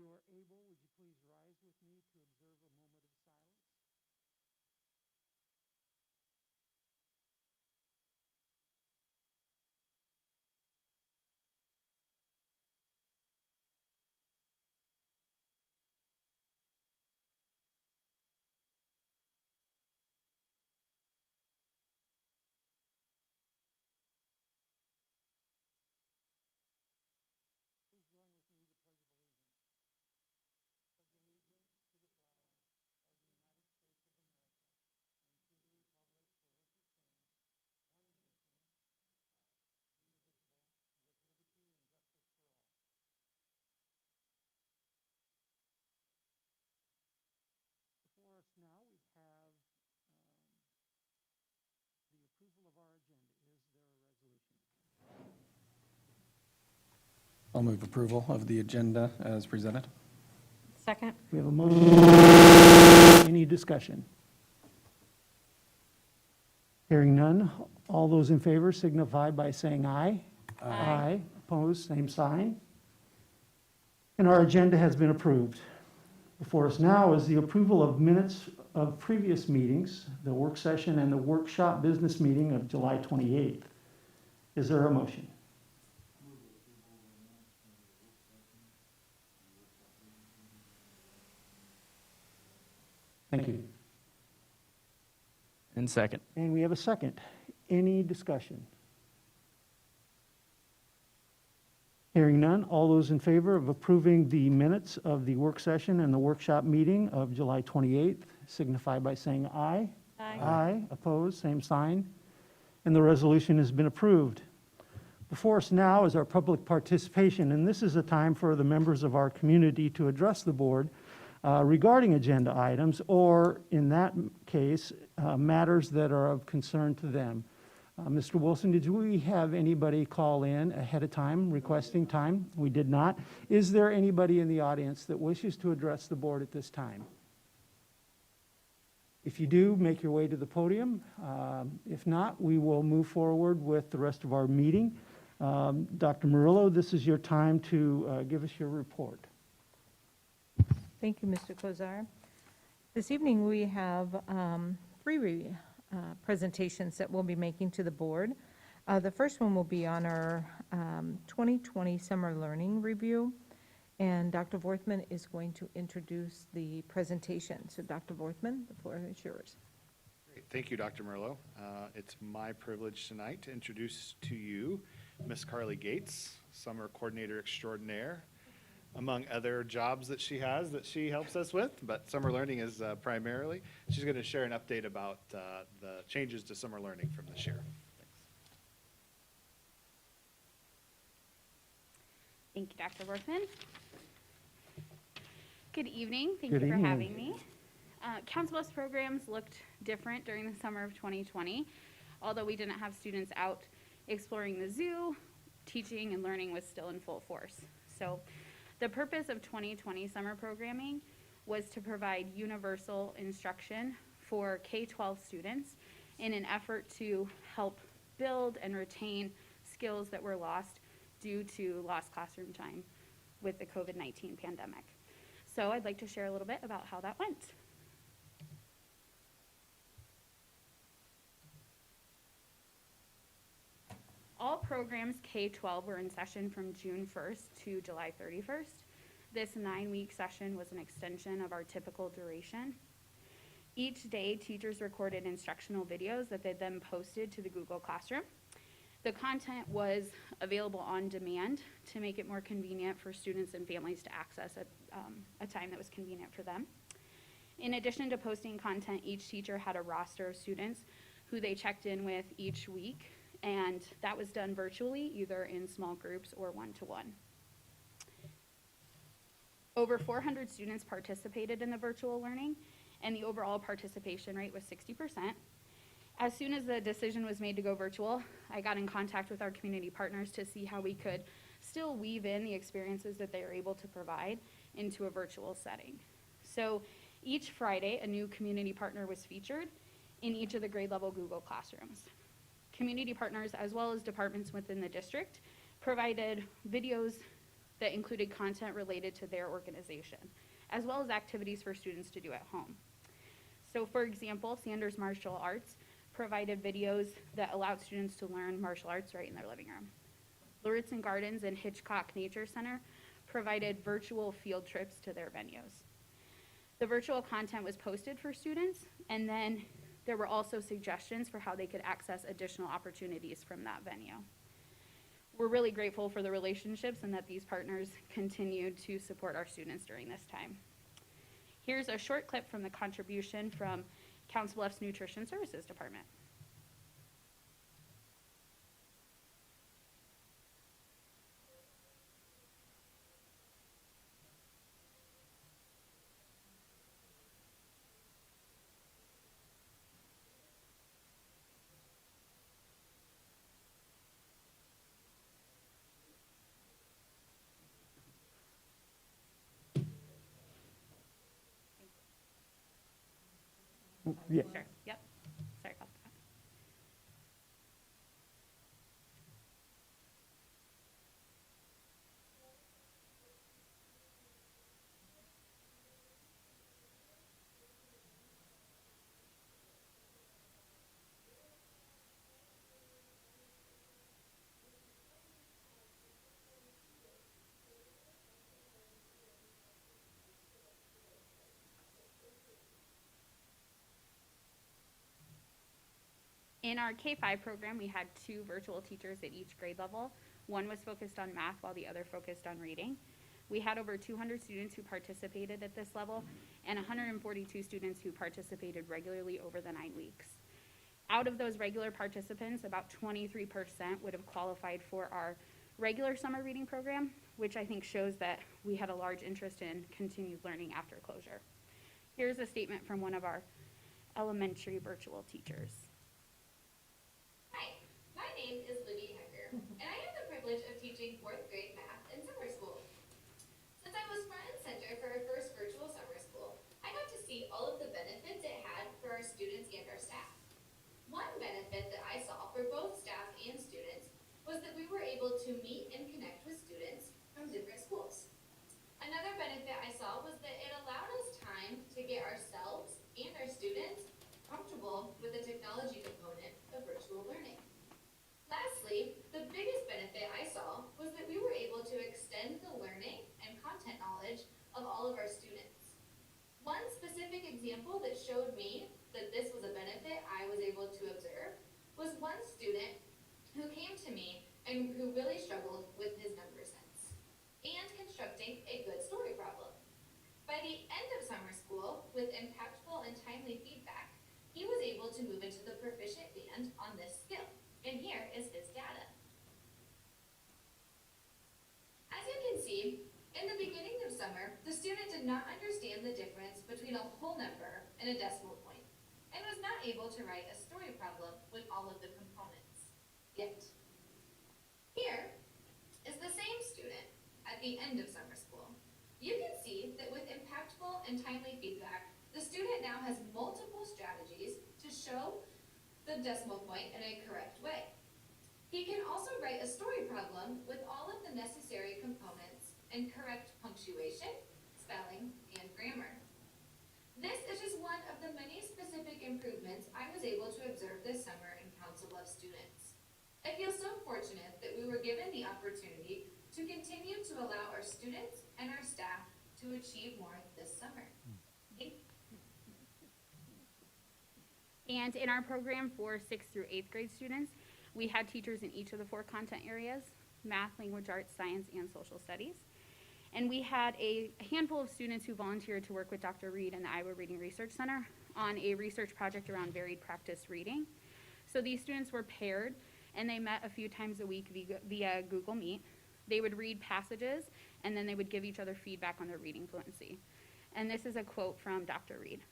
you are able, would you please rise with me to observe a moment of silence? Please join with me to pledge allegiance. Pledge allegiance to the flag of the United States of America and to the republic for which it stands, one nation, indivisible, with liberty and justice for all. Before us now, we have the approval of our agenda. Is there a resolution? I'll move approval of the agenda as presented. Second. We have a motion. Any discussion? Hearing none. All those in favor signify by saying aye. Aye. Opposed, same sign. And our agenda has been approved. Before us now is the approval of minutes of previous meetings, the work session and the workshop business meeting of July 28th. Is there a motion? Thank you. And second. And we have a second. Any discussion? Hearing none, all those in favor of approving the minutes of the work session and the workshop meeting of July 28th signify by saying aye. Aye. Aye. Opposed, same sign. And the resolution has been approved. Before us now is our public participation, and this is a time for the members of our community to address the board regarding agenda items, or in that case, matters that are of concern to them. Mr. Wilson, did we have anybody call in ahead of time requesting time? We did not. Is there anybody in the audience that wishes to address the board at this time? If you do, make your way to the podium. If not, we will move forward with the rest of our meeting. Dr. Merlo, this is your time to give us your report. Thank you, Mr. Kozar. This evening we have three presentations that we'll be making to the board. The first one will be on our 2020 Summer Learning Review, and Dr. Worthman is going to introduce the presentation. So Dr. Worthman, the floor is yours. Great. Thank you, Dr. Merlo. It's my privilege tonight to introduce to you Miss Carly Gates, Summer Coordinator Extraordinaire, among other jobs that she has that she helps us with, but summer learning is primarily. She's going to share an update about the changes to summer learning from this year. Thank you, Dr. Worthman. Good evening. Thank Good you for evening. having me. Council Bus programs looked different during the summer of 2020. Although we didn't have students out exploring the zoo, teaching and learning was still in full force. So the purpose of 2020 summer programming was to provide universal instruction for K-12 students in an effort to help build and retain skills that were lost due to lost classroom time with the COVID-19 pandemic. So I'd like to share a little bit about how that went. All programs K-12 were in session from June 1st to July 31st. This 9-week session was an extension of our typical duration. Each day, teachers recorded instructional videos that they then posted to the Google Classroom. The content was available on demand to make it more convenient for students and families to access at a time that was convenient for them. In addition to posting content, each teacher had a roster of students who they checked in with each week, and that was done virtually, either in small groups or one-to-one. Over 400 students participated in the virtual learning, and the overall participation rate was 60%. As soon as the decision was made to go virtual, I got in contact with our community partners to see how we could still weave in the experiences that they are able to provide into a virtual setting. So each Friday, a new community partner was featured in each of the grade level Google Classrooms. Community partners, as well as departments within the district, provided videos that included content related to their organization, as well as activities for students to do at home. So for example, Sanders Martial Arts provided videos that allowed students to learn martial arts right in their living room. Lauritsen Gardens and Hitchcock Nature Center provided virtual field trips to their venues. The virtual content was posted for students, and then there were also suggestions for how they could access additional opportunities from that venue. We're really grateful for the relationships and that these partners continue to support our students during this time. Here's a short clip from the contribution from Council Bluffs Nutrition Services Department. Yeah. Sure, yep, sorry about that. In our K-5 program, we had 2 virtual teachers at each grade level. One was focused on math while the other focused on reading. We had over 200 students who participated at this level and 142 students who participated regularly over the 9 weeks. Out of those regular participants, about 23% would have qualified for our regular summer reading program, which I think shows that we had a large interest in continued learning after closure. Here's a statement from one of our elementary virtual teachers. Hi, my name is Libby Hecker, and I have the privilege of teaching 4th grade math in summer school. Since I was front and center for our first virtual summer school, I got to see all of the benefits it had for our students and our staff. One benefit that I saw for both staff and students was that we were able to meet and connect with students from different schools. Another benefit I saw was that it allowed us time to get ourselves and our students comfortable with the technology component of virtual learning. Lastly, the biggest benefit I saw was that we were able to extend the learning and content knowledge of all of our students. One specific example that showed me that this was a benefit I was able to observe was one student who came to me and who really struggled with his number sense and constructing a good story problem. By the end of summer school, with impactful and timely feedback, he was able to move into the proficient band on this skill, and here is his data. As you can see, in the beginning of summer, the student did not understand the difference between a whole number and a decimal point, and was not able to write a story problem with all of the components yet. Here is the same student at the end of summer school. You can see that with impactful and timely feedback, the student now has multiple strategies to show the decimal point in a correct way. He can also write a story problem with all of the necessary components and correct punctuation, spelling, and grammar. This is just one of the many specific improvements I was able to observe this summer in Council Bluffs students. I feel so fortunate that we were given the opportunity to continue to allow our students and our staff to achieve more this summer. Thank you. And in our program for 6th through 8th grade students, we had teachers in each of the 4 content areas: math, language arts, science, and social studies. And we had a handful of students who volunteered to work with Dr. Reed and the Iowa Reading Research Center on a research project around varied practice reading. So these students were paired, and they met a few times a week via Google Meet. They would read passages, and then they would give each other feedback on their reading fluency. And this is a quote from Dr. Reed.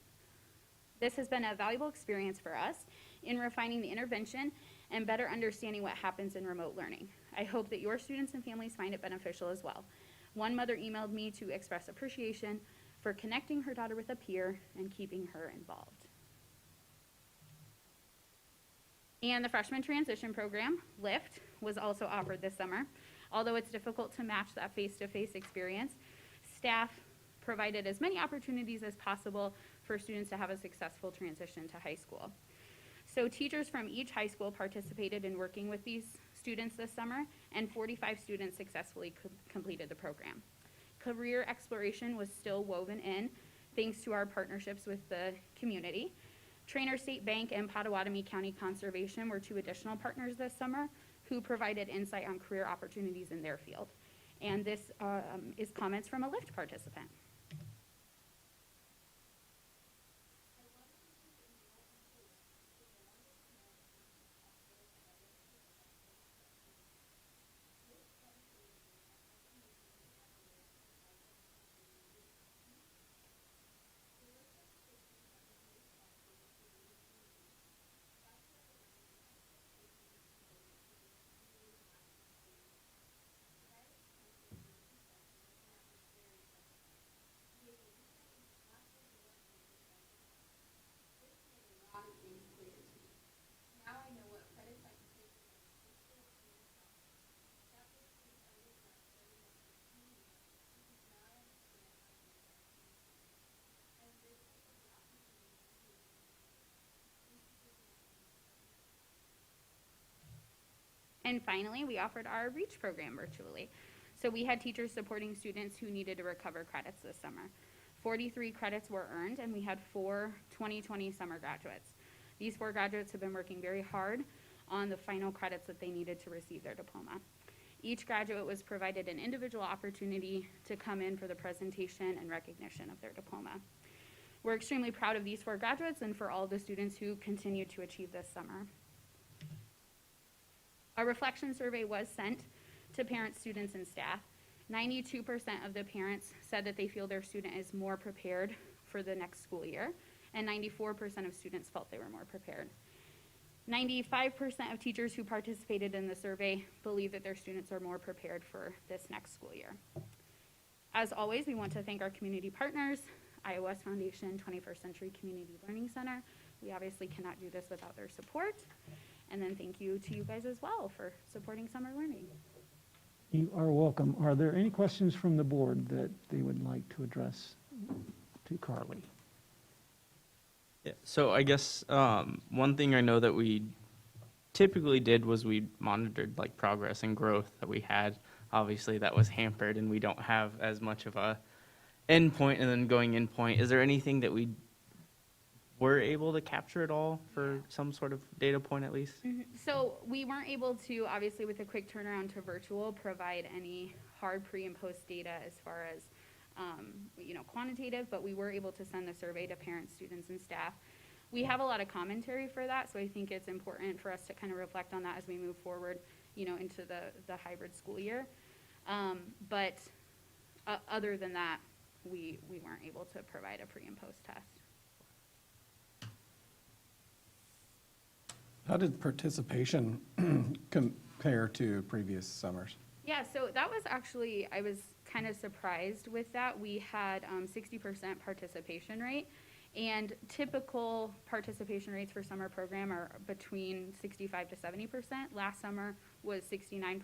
"This has been a valuable experience for us in refining the intervention and better understanding what happens in remote learning. I hope that your students and families find it beneficial as well. One mother emailed me to express appreciation for connecting her daughter with a peer and keeping her involved." And the freshman transition program, LIFT, was also offered this summer. Although it's difficult to match that face-to-face experience, staff provided as many opportunities as possible for students to have a successful transition to high school. So teachers from each high school participated in working with these students this summer, and 45 students successfully completed the program. Career exploration was still woven in thanks to our partnerships with the community. Trainer State Bank and Pottawatomie County Conservation were two additional partners this summer who provided insight on career opportunities in their field. And this is comments from a LIFT participant. And finally, we offered our REACH program virtually. So we had teachers supporting students who needed to recover credits this summer. 43 credits were earned, and we had 4 2020 summer graduates. These 4 graduates have been working very hard on the final credits that they needed to receive their diploma. Each graduate was provided an individual opportunity to come in for the presentation and recognition of their diploma. We're extremely proud of these 4 graduates and for all the students who continued to achieve this summer. A reflection survey was sent to parents, students, and staff. 92% of the parents said that they feel their student is more prepared for the next school year, and 94% of students felt they were more prepared. 95% of teachers who participated in the survey believe that their students are more prepared for this next school year. As always, we want to thank our community partners, Iowa West Foundation, 21st Century Community Learning Center. We obviously cannot do this without their support. And then thank you to you guys as well for supporting summer learning. You are welcome. Are there any questions from the board that they would like to address to Carly? Yeah, so I guess one thing I know that we typically did was we monitored like progress and growth that we had. Obviously that was hampered and we don't have as much of a end point and then going in point. Is there anything that we were able to capture at all for some sort of data point at least? So we weren't able to, obviously with a quick turnaround to virtual, provide any hard pre and post data as far as quantitative, but we were able to send the survey to parents, students, and staff. We have a lot of commentary for that, so I think it's important for us to kind of reflect on that as we move forward, into the hybrid school year. But other than that, we weren't able to provide a pre and post test. How did participation compare to previous summers? Yeah, so that was actually, I was kind of surprised with that. We had 60% participation rate, and typical participation rates for summer program are between 65 to 70%. Last summer was 69%.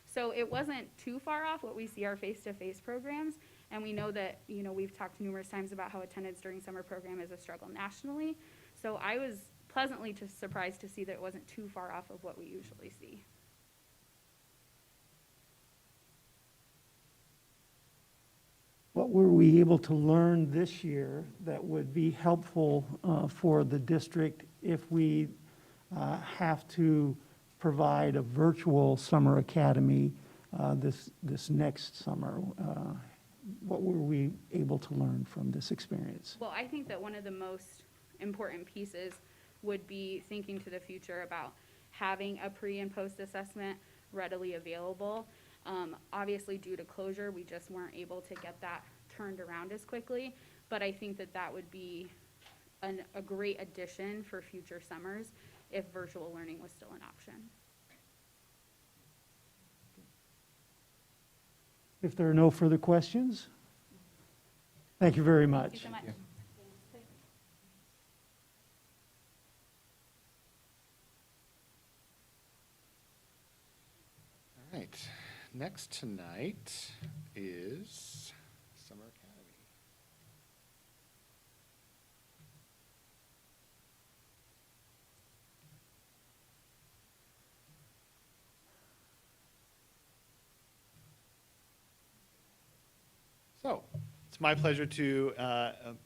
So it wasn't too far off what we see our face-to-face programs, and we know that, we've talked numerous times about how attendance during summer program is a struggle nationally. So I was pleasantly surprised to see that it wasn't too far off of what we usually see. What were we able to learn this year that would be helpful for the district if we have to provide a virtual summer academy this next summer? What were we able to learn from this experience? Well, I think that one of the most important pieces would be thinking to the future about having a pre and post assessment readily available. Obviously, due to closure, we just weren't able to get that turned around as quickly, but I think that that would be a great addition for future summers if virtual learning was still an option. If there are no further questions, thank you very much. Thank you so much. All right. next tonight is Summer Academy. So, it's my pleasure to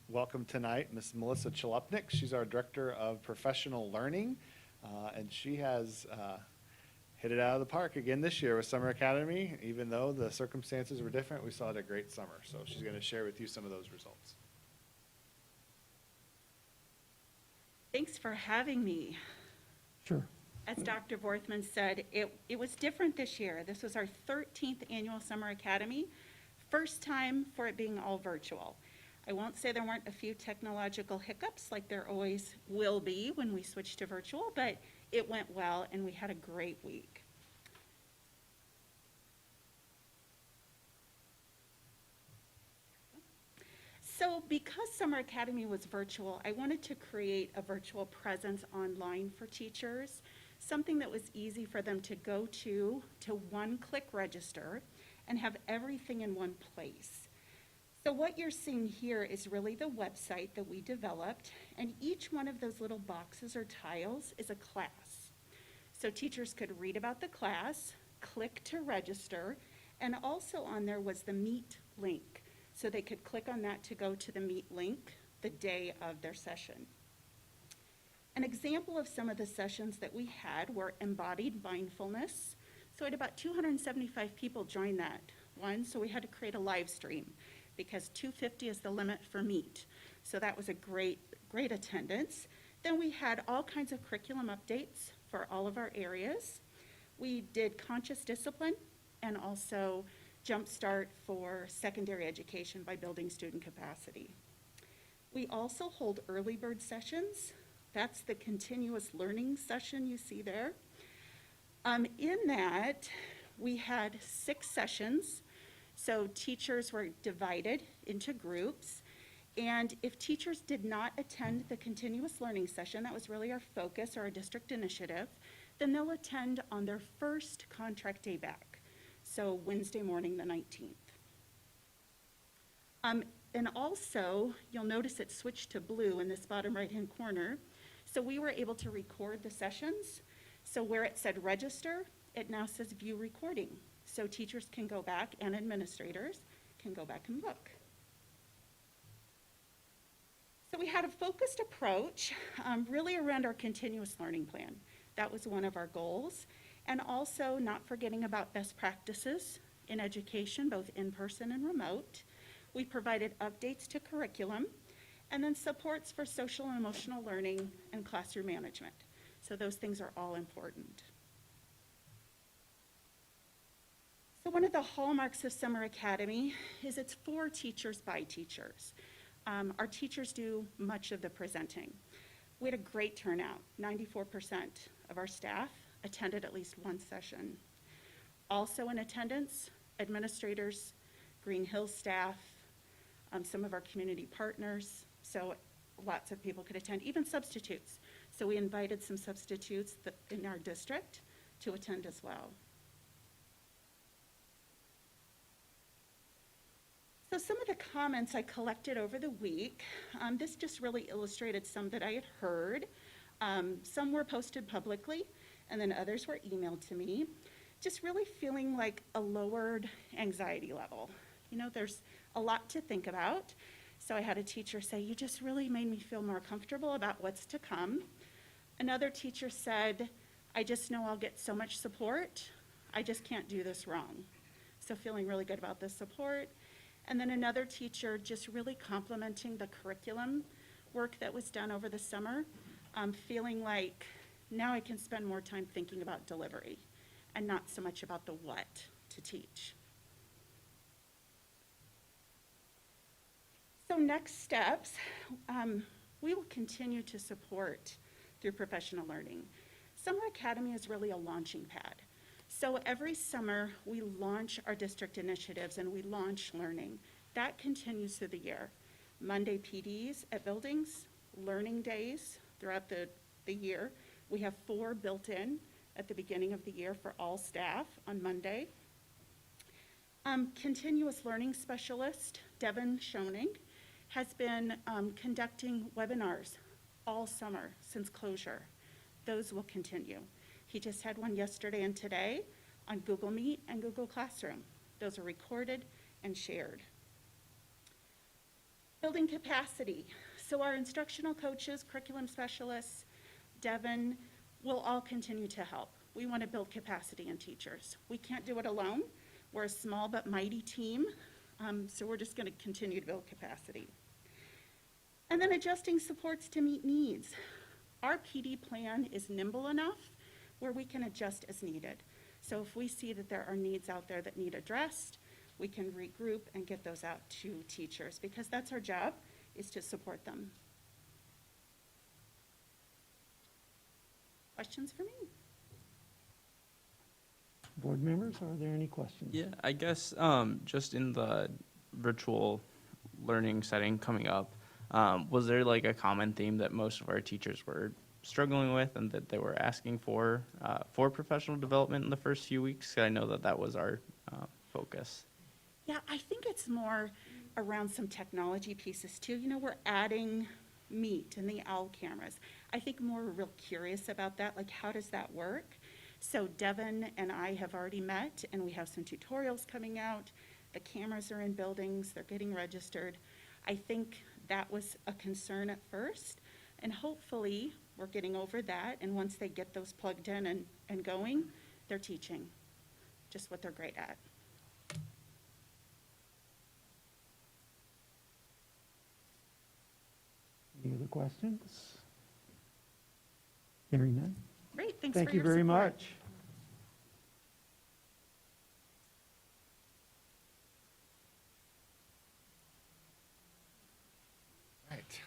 welcome tonight Ms. Melissa Chalupnik. She's our Director of Professional Learning, and she has hit it out of the park again this year with Summer Academy. Even though the circumstances were different, we still had a great summer. So she's going to share with you some of those results. Thanks for having me. Sure. As Dr. Worthman said, it was different this year. This was our 13th annual Summer Academy, first time for it being all virtual. I won't say there weren't a few technological hiccups like there always will be when we switch to virtual, but it went well and we had a great week. So because Summer Academy was virtual, I wanted to create a virtual presence online for teachers, something that was easy for them to go to one-click register and have everything in one place. So what you're seeing here is really the website that we developed, and each one of those little boxes or tiles is a class. So teachers could read about the class, click to register, and also on there was the Meet link. So they could click on that to go to the Meet link the day of their session. An example of some of the sessions that we had were embodied mindfulness. So I had about 275 people join that one, so we had to create a live stream because 250 is the limit for Meet. So that was a great attendance. Then we had all kinds of curriculum updates for all of our areas. We did conscious discipline and also Jumpstart for secondary education by building student capacity. We also hold early bird sessions. That's the continuous learning session you see there. In that, we had 6 sessions. So teachers were divided into groups. And if teachers did not attend the continuous learning session, that was really our focus or our district initiative, then they'll attend on their first contract day back. So Wednesday morning, the 19th. And also, you'll notice it switched to blue in this bottom right-hand corner. So we were able to record the sessions. So where it said register, it now says view recording. So teachers can go back and administrators can go back and look. So we had a focused approach really around our continuous learning plan. That was one of our goals. And also not forgetting about best practices in education, both in-person and remote. We provided updates to curriculum and then supports for social and emotional learning and classroom management. So those things are all important. So one of the hallmarks of Summer Academy is it's for teachers by teachers. Our teachers do much of the presenting. We had a great turnout. 94% of our staff attended at least one session. Also in attendance, administrators, Green Hills staff, some of our community partners, so lots of people could attend, even substitutes. So we invited some substitutes in our district to attend as well. So some of the comments I collected over the week, this just really illustrated some that I had heard. Some were posted publicly, and then others were emailed to me. Just really feeling like a lowered anxiety level. You know, there's a lot to think about. So I had a teacher say, you just really made me feel more comfortable about what's to come. Another teacher said, I just know I'll get so much support. I just can't do this wrong. So feeling really good about the support. And then another teacher just really complimenting the curriculum work that was done over the summer, feeling like now I can spend more time thinking about delivery and not so much about the what to teach. So next steps, we will continue to support through professional learning. Summer Academy is really a launching pad. So every summer we launch our district initiatives and we launch learning. That continues through the year. Monday PDs at buildings, learning days throughout the year. We have 4 built in at the beginning of the year for all staff on Monday. Continuous learning specialist, Devin Schoening, has been conducting webinars all summer since closure. Those will continue. He just had one yesterday and today on Google Meet and Google Classroom. Those are recorded and shared. Building capacity. So our instructional coaches, curriculum specialists, Devin, will all continue to help. We want to build capacity in teachers. We can't do it alone. We're a small but mighty team, so we're just going to continue to build capacity. And then adjusting supports to meet needs. Our PD plan is nimble enough where we can adjust as needed. So if we see that there are needs out there that need addressed, we can regroup and get those out to teachers, because that's our job, is to support them. Questions for me? Board members, are there any questions? Yeah, I guess just in the virtual learning setting coming up, was there like a common theme that most of our teachers were struggling with and that they were asking for professional development in the first few weeks? I know that that was our focus. Yeah, I think it's more around some technology pieces too. You know, we're adding Meet and the OWL cameras. I think more real curious about that, like how does that work? So Devin and I have already met, and we have some tutorials coming out. The cameras are in buildings, they're getting registered. I think that was a concern at first, and hopefully we're getting over that, and once they get those plugged in and going, they're teaching just what they're great at. Any other questions? Hearing none. Great, thanks Thank for you your very support. much. Right.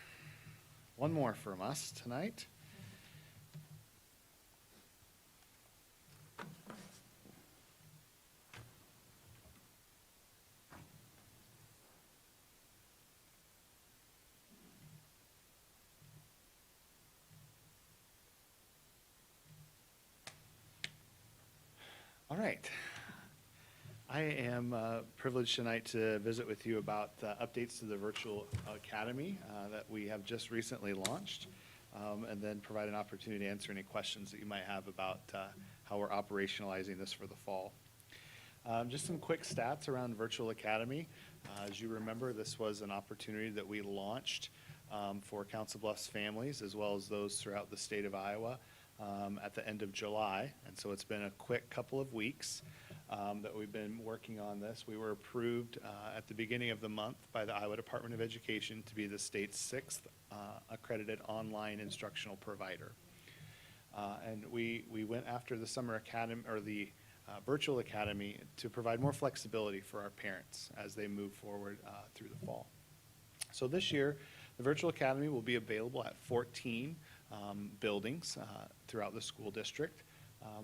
One more from us tonight. All right. I am privileged tonight to visit with you about updates to the Virtual Academy that we have just recently launched, and then provide an opportunity to answer any questions that you might have about how we're operationalizing this for the fall. Just some quick stats around Virtual Academy. As you remember, this was an opportunity that we launched for Council Bluffs families, as well as those throughout the state of Iowa, at the end of July. And so it's been a quick couple of weeks that we've been working on this. We were approved at the beginning of the month by the Iowa Department of Education to be the state's 6th accredited online instructional provider. And we went after the summer academy, or the virtual academy, to provide more flexibility for our parents as they move forward through the fall. So this year, the virtual academy will be available at 14 buildings throughout the school district.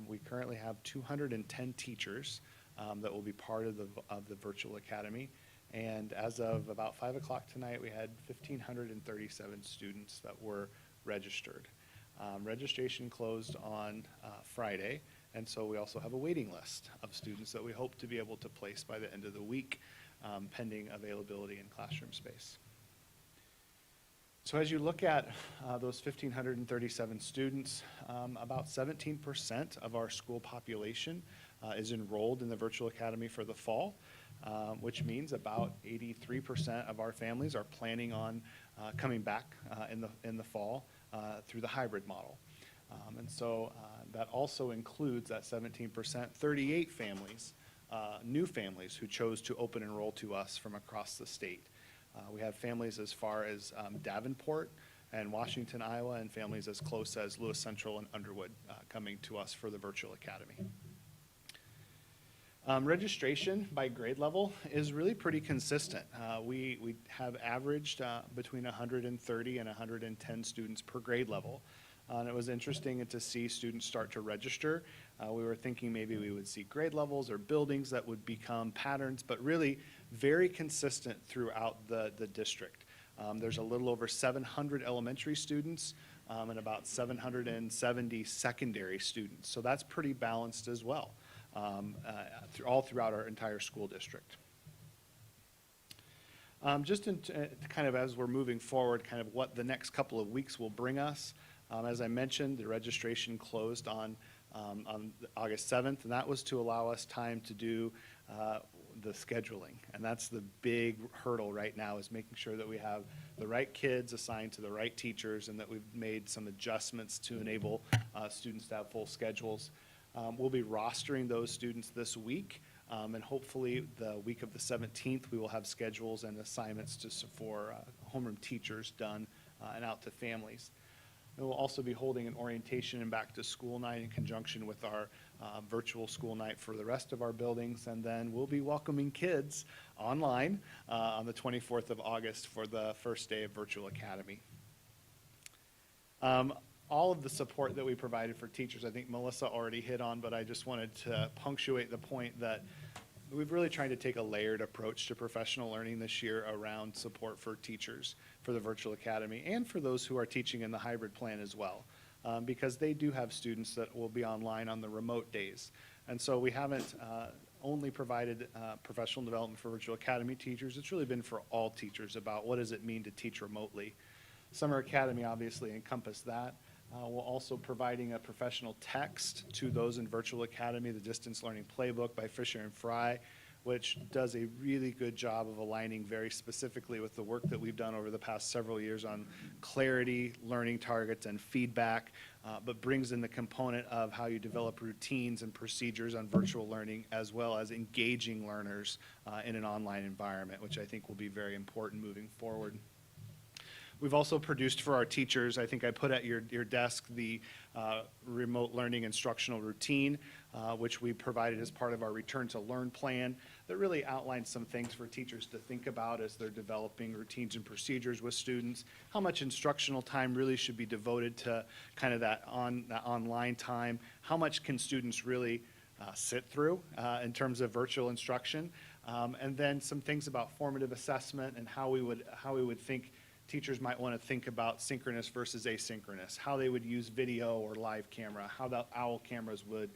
We currently have 210 teachers that will be part of the virtual academy. And as of about 5 o'clock tonight, we had 1,537 students that were registered. Registration closed on Friday, and so we also have a waiting list of students that we hope to be able to place by the end of the week, pending availability in classroom space. So as you look at those 1,537 students, about 17% of our school population is enrolled in the Virtual Academy for the fall, which means about 83% of our families are planning on coming back in the fall through the hybrid model. And so that also includes that 17%, 38 families, new families who chose to open enroll to us from across the state. We have families as far as Davenport and Washington, Iowa, and families as close as Lewis Central and Underwood coming to us for the Virtual Academy. Registration by grade level is really pretty consistent. We have averaged between 130 and 110 students per grade level. And it was interesting to see students start to register. We were thinking maybe we would see grade levels or buildings that would become patterns, but really very consistent throughout the district. There's a little over 700 elementary students and about 770 secondary students. So that's pretty balanced as well. all throughout our entire school district. Just kind of as we're moving forward, kind of what the next couple of weeks will bring us. As I mentioned, the registration closed on August 7th, and that was to allow us time to do the scheduling. And that's the big hurdle right now, is making sure that we have the right kids assigned to the right teachers, and that we've made some adjustments to enable students to have full schedules. We'll be rostering those students this week. And hopefully the week of the 17th, we will have schedules and assignments for homeroom teachers done and out to families. And we'll also be holding an orientation and back to school night in conjunction with our virtual school night for the rest of our buildings. And then we'll be welcoming kids online on the 24th of August for the first day of Virtual Academy. All of the support that we provided for teachers, I think Melissa already hit on, but I just wanted to punctuate the point that we've really tried to take a layered approach to professional learning this year around support for teachers for the Virtual Academy, and for those who are teaching in the hybrid plan as well, because they do have students that will be online on the remote days. And so we haven't only provided professional development for Virtual Academy teachers. It's really been for all teachers about what does it mean to teach remotely. Summer Academy obviously encompassed that. We're also providing a professional text to those in Virtual Academy, the Distance Learning Playbook by Fisher and Fry, which does a really good job of aligning very specifically with the work that we've done over the past several years on clarity, learning targets, and feedback, but brings in the component of how you develop routines and procedures on virtual learning, as well as engaging learners in an online environment, which I think will be very important moving forward. We've also produced for our teachers, I think I put at your desk, the remote learning instructional routine, which we provided as part of our Return to Learn plan, that really outlines some things for teachers to think about as they're developing routines and procedures with students, how much instructional time really should be devoted to kind of that online time, how much can students really sit through in terms of virtual instruction, and then some things about formative assessment and how we would think teachers might want to think about synchronous versus asynchronous, how they would use video or live camera, how the OWL cameras would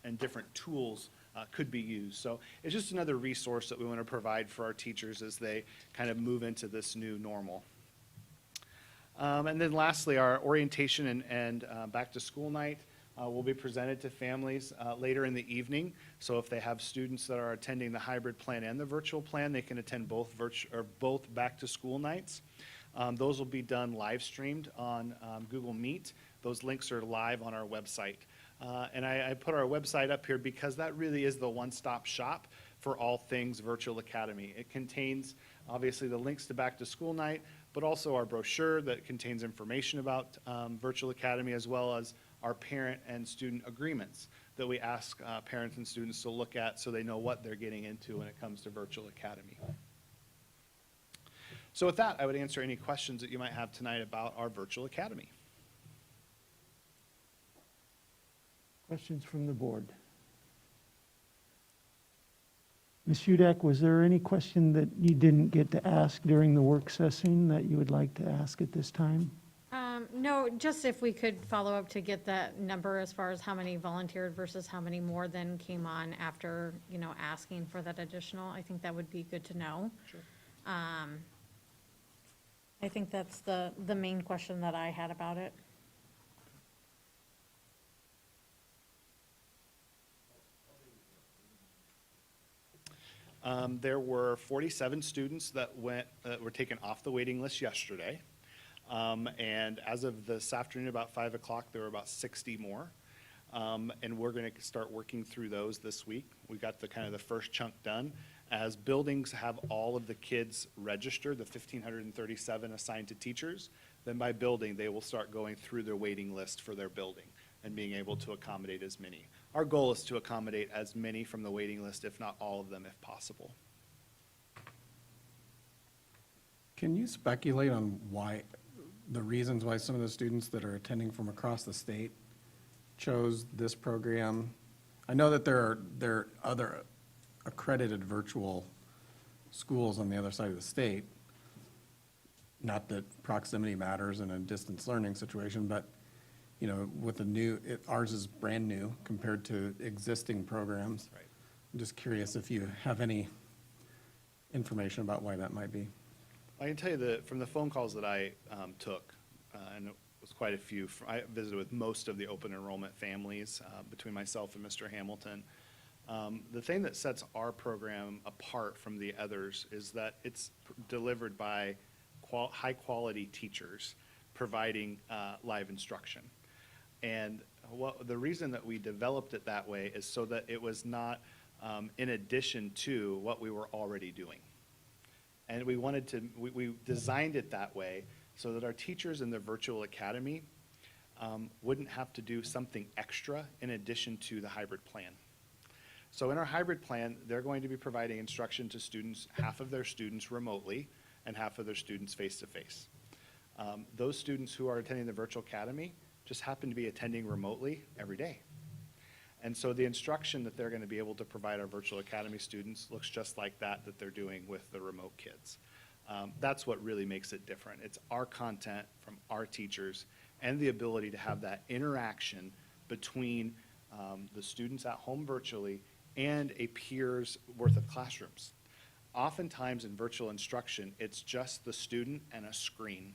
and different tools could be used. So it's just another resource that we want to provide for our teachers as they kind of move into this new normal. And then lastly, our orientation and back to school night will be presented to families later in the evening. So if they have students that are attending the hybrid plan and the virtual plan, they can attend both back to school nights. Those will be done live streamed on Google Meet. Those links are live on our website. And I put our website up here because that really is the one-stop shop for all things Virtual Academy. It contains obviously the links to back to school night, but also our brochure that contains information about Virtual Academy, as well as our parent and student agreements that we ask parents and students to look at so they know what they're getting into when it comes to Virtual Academy. So with that, I would answer any questions that you might have tonight about our Virtual Academy. Questions from the board? Ms. Hudak, was there any question that you didn't get to ask during the work session that you would like to ask at this time? No, just if we could follow up to get that number as far as how many volunteered versus how many more then came on after, asking for that additional. I think that would be good to know. Sure. I think that's the main question that I had about it. There were 47 students that were taken off the waiting list yesterday. And as of this afternoon, about 5 o'clock, there were about 60 more. And we're going to start working through those this week. We got the first chunk done. As buildings have all of the kids registered, the 1,537 assigned to teachers, then by building, they will start going through their waiting list for their building and being able to accommodate as many. Our goal is to accommodate as many from the waiting list, if not all of them, if possible. Can you speculate on the reasons why some of the students that are attending from across the state chose this program? I know that there are other accredited virtual schools on the other side of the state. Not that proximity matters in a distance learning situation, but you know, with the new, ours is brand new compared to existing programs. Right. I'm just curious if you have any information about why that might be. I can tell you that from the phone calls that I took, and it was quite a few, I visited with most of the open enrollment families between myself and Mr. Hamilton. The thing that sets our program apart from the others is that it's delivered by high-quality teachers providing live instruction. And the reason that we developed it that way is so that it was not in addition to what we were already doing. And we wanted to, we designed it that way so that our teachers in the virtual academy wouldn't have to do something extra in addition to the hybrid plan. So in our hybrid plan, they're going to be providing instruction to students, half of their students remotely and half of their students face-to-face. Those students who are attending the virtual academy just happen to be attending remotely every day. And so the instruction that they're going to be able to provide our virtual academy students looks just like that they're doing with the remote kids. That's what really makes it different. It's our content from our teachers and the ability to have that interaction between the students at home virtually and a peer's worth of classrooms. Oftentimes in virtual instruction, it's just the student and a screen.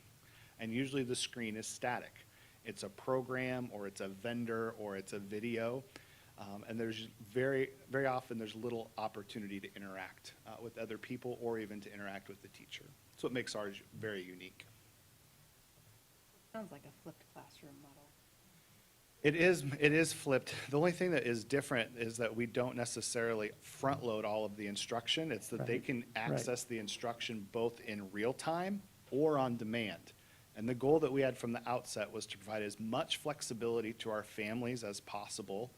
And usually the screen is static. It's a program, or it's a vendor, or it's a video. And there's very often there's little opportunity to interact with other people or even to interact with the teacher. That's what makes ours very unique. Sounds like a flipped classroom model. It is flipped. The only thing that is different is that we don't necessarily front load all of the instruction. It's that they Right. can access the instruction both in real time or on demand. And the goal that we had from the outset was to provide as much flexibility to our families as possible,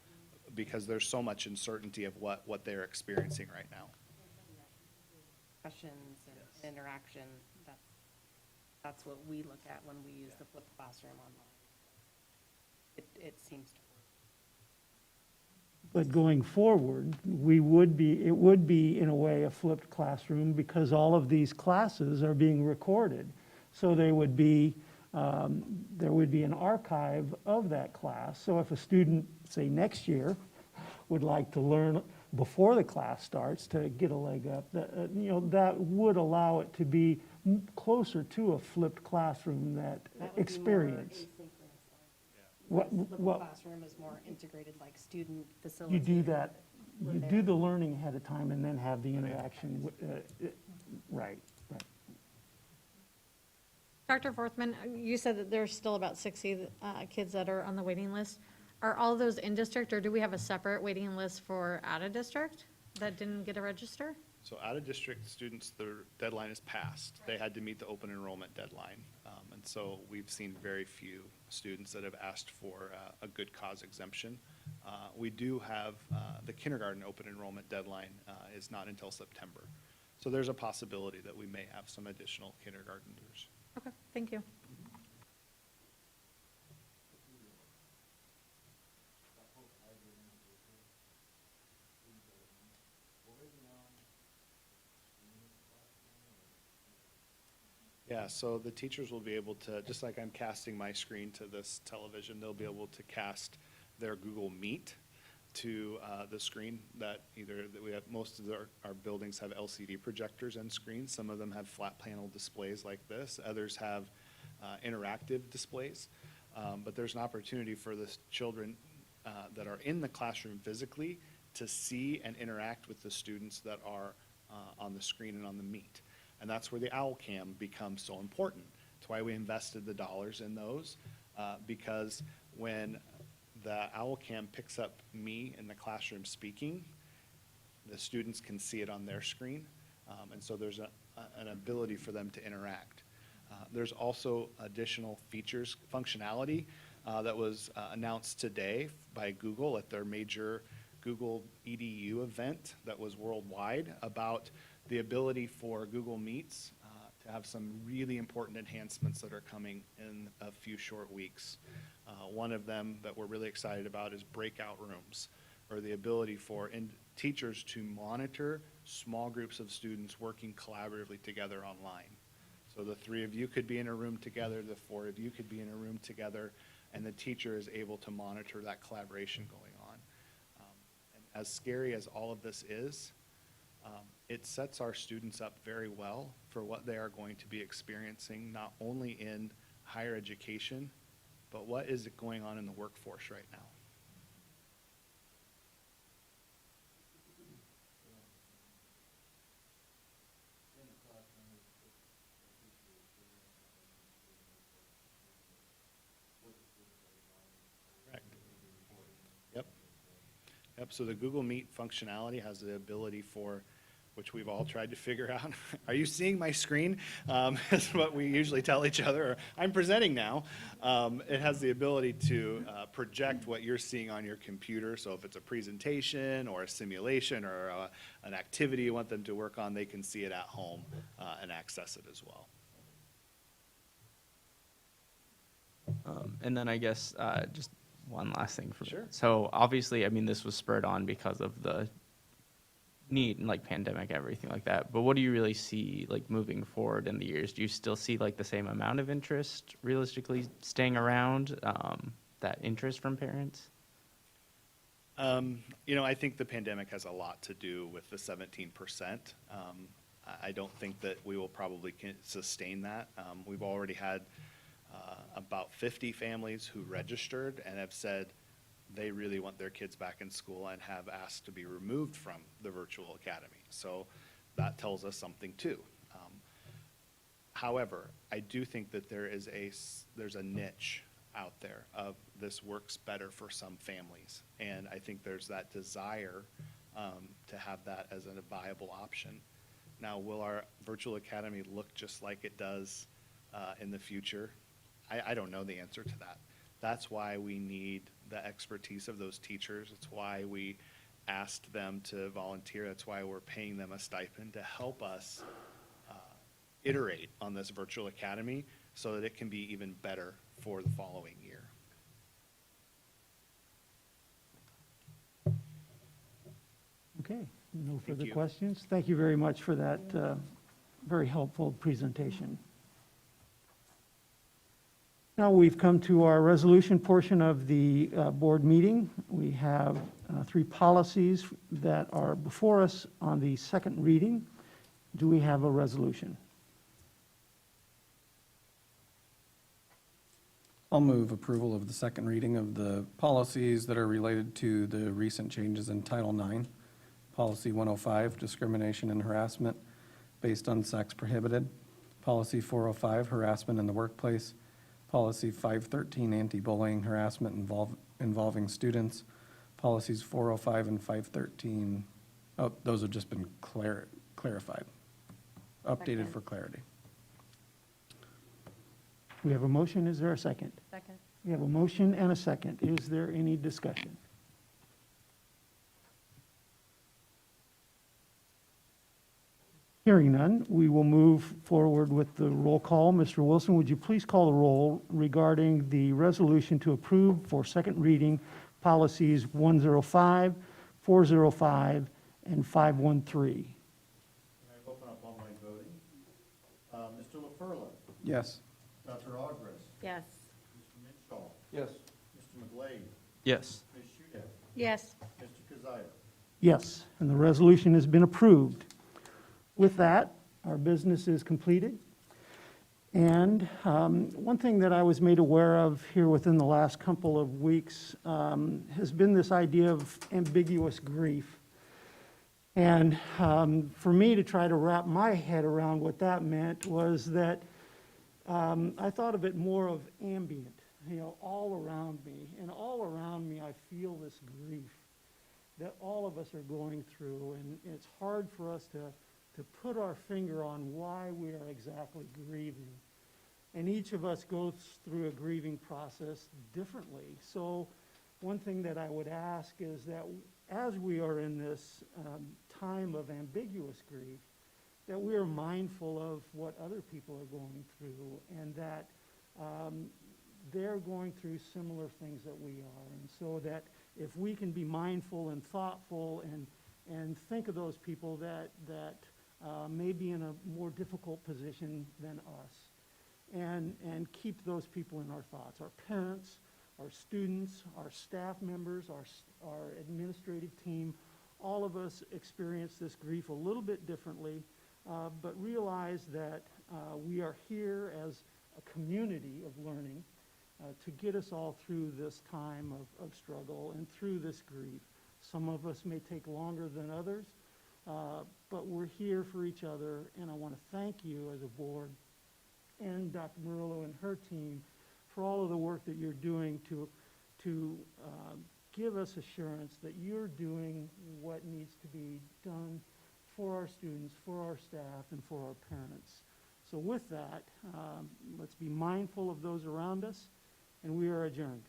because there's so much uncertainty of what they're experiencing right now. Questions and interaction, that's what we look at when we use the flipped classroom online. It seems to work. But going forward, it would be in a way a flipped classroom because all of these classes are being recorded. So there would be an archive of that class. So if a student, say next year, would like to learn before the class starts to get a leg up, that would allow it to be closer to a flipped classroom, that That would be experience. more asynchronous. What, Flipped what, classroom is more integrated, like student you facilitated. do that, We're you there. do the learning ahead of time and then have the interaction, right. Dr. Worthman, you said that there's still about 60 kids that are on the waiting list. Are all those in district, or do we have a separate waiting list for out of district that didn't get a register? So out-of-district students, their deadline is passed. They had to meet the open enrollment deadline. And so we've seen very few students that have asked for a good cause exemption. We do have the kindergarten open enrollment deadline is not until September. So there's a possibility that we may have some additional kindergartners. Okay, thank you. Yeah, so the teachers will be able to, just like I'm casting my screen to this television, they'll be able to cast their Google Meet to the screen that we have, most of our buildings have LCD projectors and screens. Some of them have flat panel displays like this. Others have interactive displays. But there's an opportunity for the children that are in the classroom physically to see and interact with the students that are on the screen and on the Meet. And that's where the OWL Cam becomes so important. That's why we invested the dollars in those, because when the OWL Cam picks up me in the classroom speaking, the students can see it on their screen. And so there's an ability for them to interact. There's also additional features, functionality that was announced today by Google at their major Google EDU event that was worldwide, about the ability for Google Meets to have some really important enhancements that are coming in a few short weeks. One of them that we're really excited about is breakout rooms, or the ability for teachers to monitor small groups of students working collaboratively together online. So the 3 of you could be in a room together, the 4 of you could be in a room together, and the teacher is able to monitor that collaboration going on. And as scary as all of this is, it sets our students up very well for what they are going to be experiencing, not only in higher education, but what is going on in the workforce right now. Correct. Yep. Yep, so the Google Meet functionality has the ability for, which we've all tried to figure out. Are you seeing my screen? Is what we usually tell each other. Or, I'm presenting now. It has the ability to project what you're seeing on your computer. So if it's a presentation or a simulation or an activity you want them to work on, they can see it at home and access it as well. And then I guess just one last thing for me. Sure. So obviously, I mean, this was spurred on because of the need and like pandemic, everything like that. But what do you really see like moving forward in the years? Do you still see like the same amount of interest realistically staying around, that interest from parents? You know, I think the pandemic has a lot to do with the 17%. I don't think that we will probably sustain that. We've already had about 50 families who registered and have said they really want their kids back in school and have asked to be removed from the virtual academy. So that tells us something too. However, I do think that there's a niche out there of this works better for some families. And I think there's that desire to have that as a viable option. Now, will our virtual academy look just like it does in the future? I don't know the answer to that. That's why we need the expertise of those teachers. It's why we asked them to volunteer. That's why we're paying them a stipend to help us iterate on this virtual academy so that it can be even better for the following year. Okay, no Thank further you. questions. Thank you very much for that very helpful presentation. Now we've come to our resolution portion of the board meeting. We have 3 policies that are before us on the second reading. Do we have a resolution? I'll move approval of the second reading of the policies that are related to the recent changes in Title IX. Policy 105, discrimination and harassment based on sex prohibited. Policy 405, harassment in the workplace. Policy 513, anti-bullying harassment involving students. Policies 405 and 513, those have just been clarified, updated for clarity. We have a motion. Is there a second? Second. We have a motion and a second. Is there any discussion? Hearing none, we will move forward with the roll call. Mr. Wilson, would you please call the roll regarding the resolution to approve for second reading policies 105, 405, and 513? I open up online voting. Mr. LaFurla, Yes. Dr. Ogres, Yes. Mr. Minshall, Yes. Mr. McGlade, Yes. Ms. Shudak, Yes. Mr. Kazire. Yes, and the resolution has been approved. With that, our business is completed. And one thing that I was made aware of here within the last couple of weeks has been this idea of ambiguous grief. And for me to try to wrap my head around what that meant was that I thought of it more of ambient, all around me. And all around me, I feel this grief that all of us are going through. And it's hard for us to put our finger on why we are exactly grieving. And each of us goes through a grieving process differently. So one thing that I would ask is that as we are in this time of ambiguous grief, that we are mindful of what other people are going through and that they're going through similar things that we are. And so that if we can be mindful and thoughtful and think of those people that may be in a more difficult position than us, and keep those people in our thoughts, our parents, our students, our staff members, our administrative team, all of us experience this grief a little bit differently, but realize that we are here as a community of learning to get us all through this time of struggle and through this grief. Some of us may take longer than others, but we're here for each other, and I want to thank you as a board and Dr. Merlo and her team for all of the work that you're doing to give us assurance that you're doing what needs to be done for our students, for our staff, and for our parents. So with that, let's be mindful of those around us, and we are adjourned.